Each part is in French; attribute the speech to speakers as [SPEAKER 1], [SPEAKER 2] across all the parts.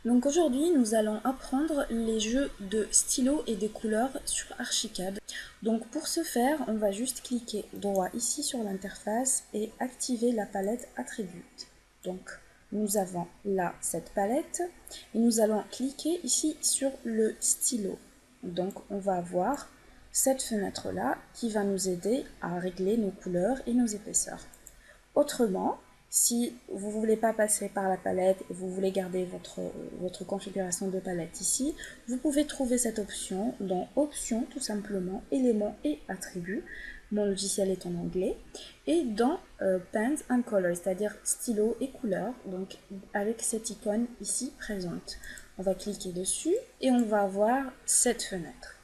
[SPEAKER 1] Donc aujourd'hui, nous allons apprendre les jeux de stylos et des couleurs sur Archicad. Donc pour ce faire, on va juste cliquer droit ici sur l'interface et activer la palette Attributes. Donc nous avons là cette palette et nous allons cliquer ici sur le stylo. Donc on va avoir cette fenêtre là qui va nous aider à régler nos couleurs et nos épaisseurs. Autrement, si vous ne voulez pas passer par la palette et vous voulez garder votre configuration de palette ici, vous pouvez trouver cette option dans Options tout simplement, éléments et attributs. Mon logiciel est en anglais. Et dans Pens and Colors, c'est-à-dire stylo et couleurs, donc avec cette icône ici présente. On va cliquer dessus et on va avoir cette fenêtre.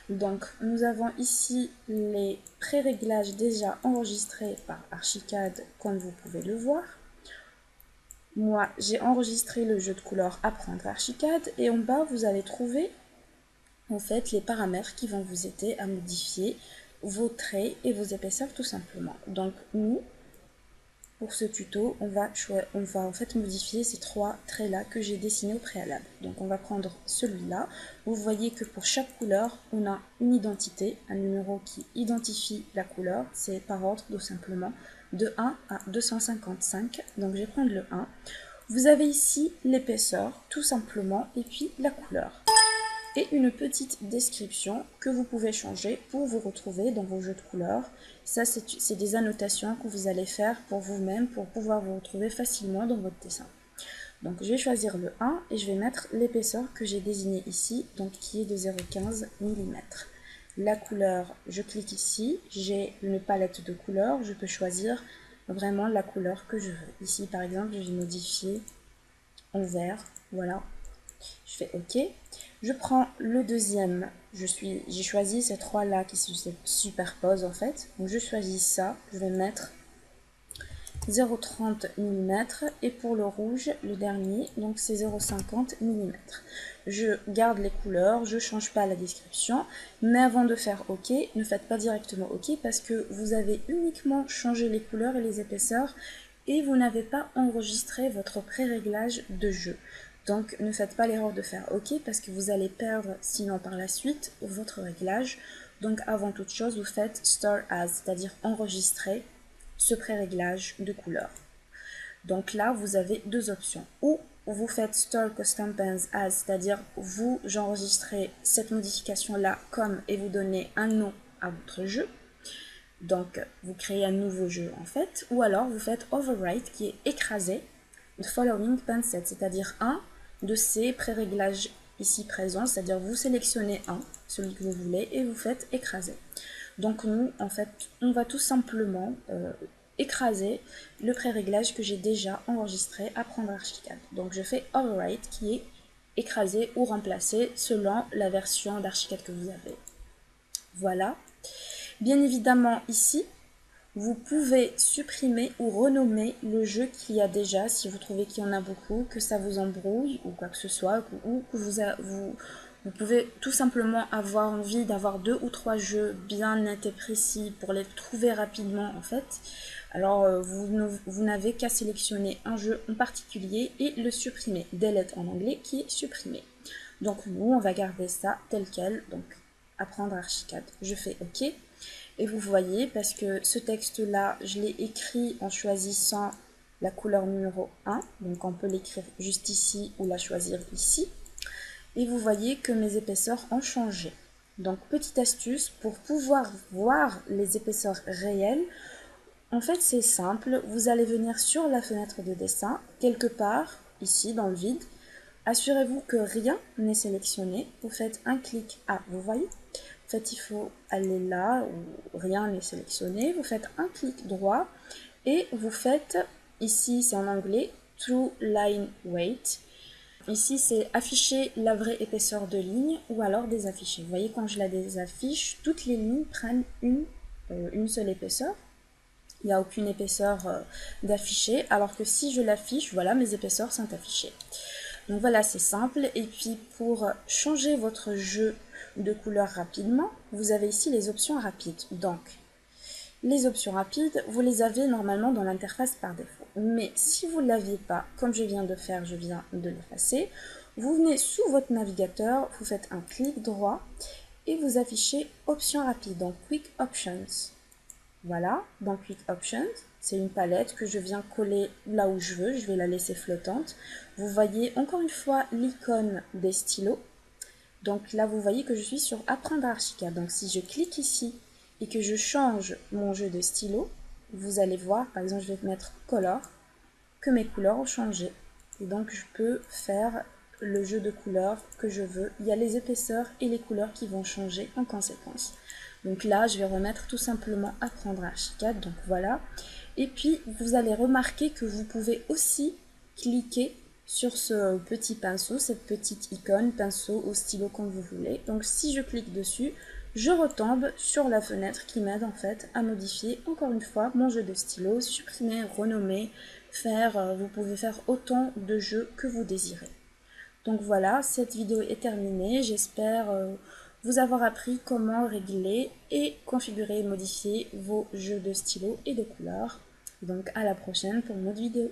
[SPEAKER 1] Donc, nous avons ici les pré-réglages déjà enregistrés par Archicad, comme vous pouvez le voir. Moi, j'ai enregistré le jeu de couleurs Apprendre Archicad et en bas, vous allez trouver en fait les paramètres qui vont vous aider à modifier vos traits et vos épaisseurs tout simplement. Donc, nous, pour ce tuto, on va en fait modifier ces trois traits-là que j'ai dessinés au préalable. Donc on va prendre celui-là. Vous voyez que pour chaque couleur, on a une identité, un numéro qui identifie la couleur. C'est par ordre tout simplement de 1 à 255. Donc je vais prendre le 1. Vous avez ici l'épaisseur tout simplement et puis la couleur. Et une petite description que vous pouvez changer pour vous retrouver dans vos jeux de couleurs. Ça, c'est des annotations que vous allez faire pour vous-même pour pouvoir vous retrouver facilement dans votre dessin. Donc, je vais choisir le 1 et je vais mettre l'épaisseur que j'ai désignée ici, donc qui est de 0,15 mm. La couleur, je clique ici, j'ai une palette de couleurs, je peux choisir vraiment la couleur que je veux. Ici, par exemple, je vais modifier en vert, voilà. Je fais OK. Je prends le deuxième. J'ai choisi ces trois-là qui se superposent en fait. Donc je choisis ça. Je vais mettre 0,30 mm. Et pour le rouge, le dernier, donc c'est 0,50 mm. Je garde les couleurs, je ne change pas la description. Mais avant de faire OK, ne faites pas directement OK parce que vous avez uniquement changé les couleurs et les épaisseurs et vous n'avez pas enregistré votre pré-réglage de jeu. Donc ne faites pas l'erreur de faire OK parce que vous allez perdre sinon par la suite votre réglage. Donc avant toute chose, vous faites Store As, c'est-à-dire enregistrer ce pré-réglage de couleur. Donc là, vous avez deux options. Ou vous faites Store Custom Pens As, c'est-à-dire vous enregistrez cette modification-là comme et vous donnez un nom à votre jeu. Donc vous créez un nouveau jeu en fait. Ou alors vous faites Overwrite qui est écrasé the following pen set, c'est-à-dire un de ces pré-réglages ici présents, c'est-à-dire vous sélectionnez un, celui que vous voulez, et vous faites écraser. Donc nous, en fait, on va tout simplement écraser le pré-réglage que j'ai déjà enregistré à Apprendre Archicad. Donc je fais Overwrite qui est écrasé ou remplacé selon la version d'Archicad que vous avez. Voilà. Bien évidemment ici, vous pouvez supprimer ou renommer le jeu qu'il y a déjà si vous trouvez qu'il y en a beaucoup, que ça vous embrouille ou quoi que ce soit, ou que vous pouvez tout simplement avoir envie d'avoir 2 ou 3 jeux bien nets et précis pour les trouver rapidement en fait. Alors vous n'avez qu'à sélectionner un jeu en particulier et le supprimer. Delete en anglais qui est supprimé. Donc nous on va garder ça tel quel, donc Apprendre Archicad. Je fais OK. Et vous voyez, parce que ce texte-là, je l'ai écrit en choisissant la couleur numéro 1. Donc on peut l'écrire juste ici ou la choisir ici. Et vous voyez que mes épaisseurs ont changé. Donc petite astuce, pour pouvoir voir les épaisseurs réelles, en fait c'est simple. Vous allez venir sur la fenêtre de dessin, quelque part, ici dans le vide. Assurez-vous que rien n'est sélectionné. Vous faites un clic. Ah, vous voyez ? En fait, il faut aller là où rien n'est sélectionné. Vous faites un clic droit et vous faites, ici c'est en anglais, True Line Weight. Ici c'est afficher la vraie épaisseur de ligne ou alors désafficher. Vous voyez quand je la désaffiche, toutes les lignes prennent une seule épaisseur. Il n'y a aucune épaisseur d'afficher, alors que si je l'affiche, voilà, mes épaisseurs sont affichées. Donc voilà, c'est simple. Et puis pour changer votre jeu de couleur rapidement, vous avez ici les options rapides. Donc, Les options rapides, vous les avez normalement dans l'interface par défaut. Mais si vous ne l'aviez pas, comme je viens de faire, je viens de l'effacer, vous venez sous votre navigateur, vous faites un clic droit et vous affichez options rapides, donc Quick Options. Voilà, dans Quick Options, c'est une palette que je viens coller là où je veux, je vais la laisser flottante. Vous voyez encore une fois l'icône des stylos. Donc là, vous voyez que je suis sur Apprendre Archicad. Donc si je clique ici et que je change mon jeu de stylo, vous allez voir, par exemple, je vais mettre Color, que mes couleurs ont changé. Et donc je peux faire le jeu de couleurs que je veux. Il y a les épaisseurs et les couleurs qui vont changer en conséquence. Donc là, je vais remettre tout simplement Apprendre Archicad. Donc voilà. Et puis, vous allez remarquer que vous pouvez aussi cliquer sur ce petit pinceau, cette petite icône, pinceau ou stylo comme vous voulez. Donc si je clique dessus, je retombe sur la fenêtre qui m'aide en fait à modifier encore une fois mon jeu de stylo, supprimer, renommer, vous pouvez faire autant de jeux que vous désirez. Donc voilà, cette vidéo est terminée, j'espère vous avoir appris comment régler et configurer et modifier vos jeux de stylo et de couleurs. Donc à la prochaine pour une autre vidéo.